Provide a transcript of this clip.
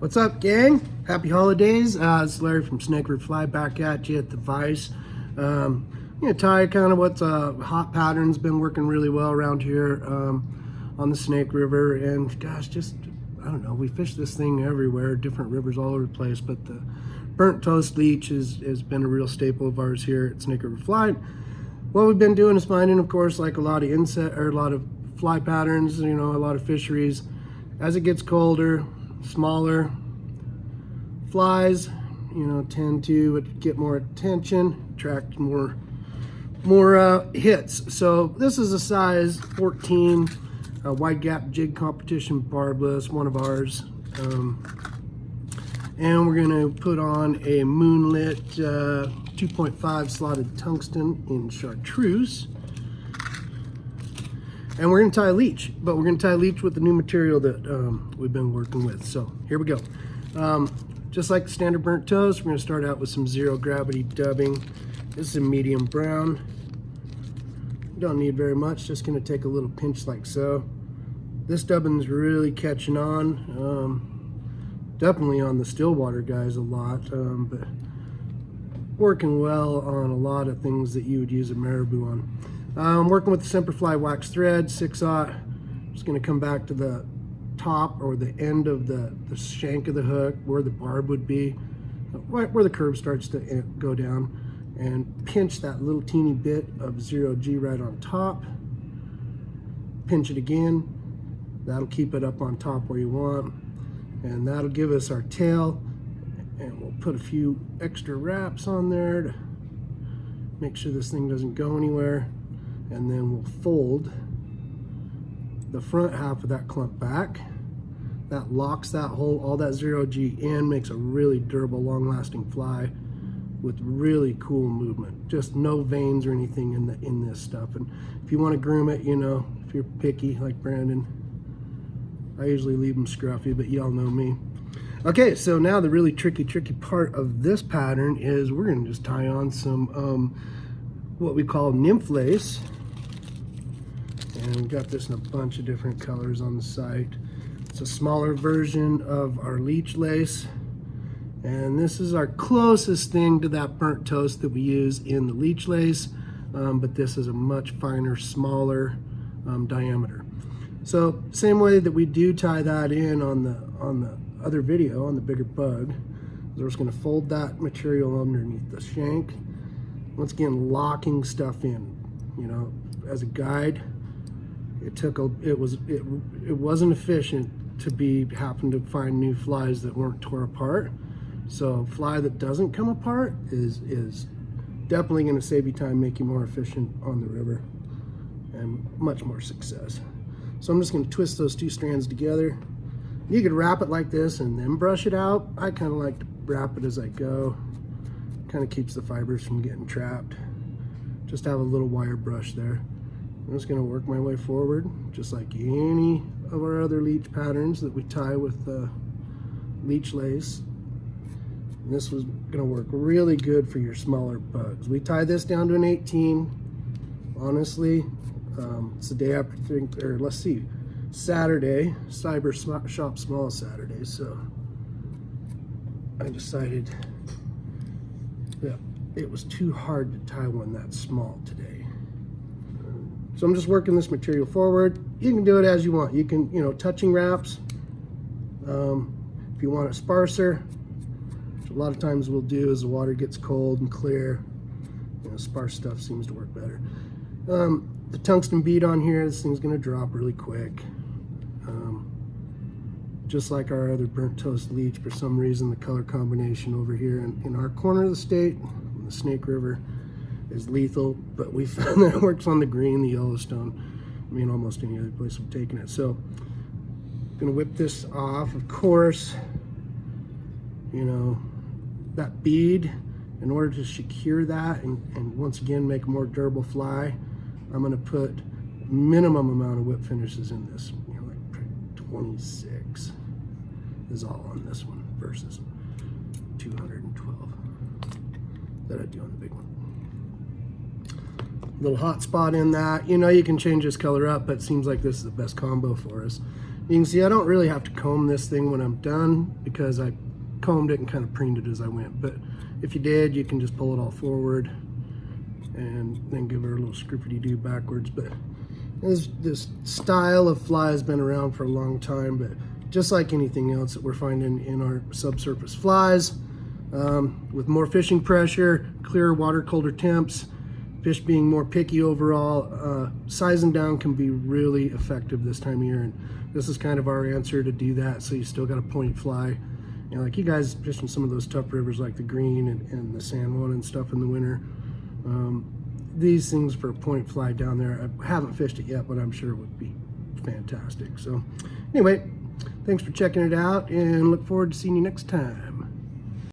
What's up, gang? Happy holidays. It's Larry from Snake River Fly back at you at the vise. I'm gonna tie kind of what's hot pattern's been working really well around here on the Snake River. And gosh, just I don't know, we fish this thing everywhere, different rivers all over the place, but the burnt toast leech has been a real staple of ours here at Snake River Fly. What we've been doing is finding, of course, like a lot of fly patterns, you know, a lot of fisheries. As it gets colder, smaller flies, you know, tend to get more attention, attract more hits. So this is a size 14 wide gap jig competition barbless, one of ours, and we're going to put on a moonlit 2.5 slotted tungsten in chartreuse. And we're going to tie a leech, but we're going to tie a leech with the new material that we've been working with. So here we go. Just like the standard burnt toast, we're going to start out with some zero gravity dubbing. This is a medium brown. Don't need very much, just going to take a little pinch like so. This dubbing is really catching on. Definitely on the Stillwater guys a lot, but working well on a lot of things that you would use a marabou on. I'm working with the Semperfli wax thread, 6/0. Just going to come back to the top or the end of the shank of the hook where the barb would be, right where the curve starts to go down, and pinch that little teeny bit of 0G right on top. Pinch it again. That'll keep it up on top where you want, and that'll give us our tail. And we'll put a few extra wraps on there to make sure this thing doesn't go anywhere. And then we'll fold the front half of that clump back. That locks that whole, all that 0G in, makes a really durable, long-lasting fly with really cool movement. Just no veins or anything in this stuff. And if you want to groom it, you know, if you're picky like Brandon, I usually leave them scruffy, but y'all know me. Okay, so now the really tricky part of this pattern is we're going to just tie on some what we call nymph lace. And we got this in a bunch of different colors on the site. It's a smaller version of our leech lace. And this is our closest thing to that burnt toast that we use in the leech lace. But this is a much finer, smaller diameter. So same way that we do tie that in on the other video, on the bigger bug, we're just going to fold that material underneath the shank. Once again, locking stuff in, you know, as a guide. It wasn't efficient to happen to find new flies that weren't tore apart. So fly that doesn't come apart is definitely going to save you time, make you more efficient on the river, and much more success. So I'm just going to twist those two strands together. You could wrap it like this and then brush it out. I kind of like to wrap it as I go. Kind of keeps the fibers from getting trapped. Just have a little wire brush there. I'm just going to work my way forward, just like any of our other leech patterns that we tie with leech lace. And this was going to work really good for your smaller bugs. We tie this down to an 18. Honestly, it's the day after, let's see, Saturday, Cyber Shop Small Saturday. So I decided that it was too hard to tie one that small today. So I'm just working this material forward. You can do it as you want. You can, you know, touching wraps. If you want it sparser, which a lot of times we'll do as the water gets cold and clear, you know, sparse stuff seems to work better. The tungsten bead on here, this thing's gonna drop really quick. Just like our other burnt toast leech, for some reason the color combination over here in our corner of the state, the Snake River, is lethal, but we found that it works on the green, the Yellowstone, I mean almost any other place we've taken it. So I'm gonna whip this off. Of course, you know, that bead, in order to secure that and once again make a more durable fly, I'm gonna put minimum amount of whip finishes in this, you know, like 26 is all on this one versus 212 that I do on the big one. Little hot spot in that. You know, you can change this color up, but it seems like this is the best combo for us. You can see I don't really have to comb this thing when I'm done because I combed it and kind of preened it as I went. But if you did, you can just pull it all forward and then give her a little scroopity-doo backwards. But this style of fly has been around for a long time, but just like anything else that we're finding in our subsurface flies, with more fishing pressure, clearer water, colder temps, fish being more picky overall, sizing down can be really effective this time of year, and this is kind of our answer to do that. So you still got a point fly. You know, like you guys fishing some of those tough rivers like the Green and the San Juan and stuff in the winter. These things for a point fly down there, I haven't fished it yet, but I'm sure it would be fantastic. So anyway, thanks for checking it out and look forward to seeing you next time.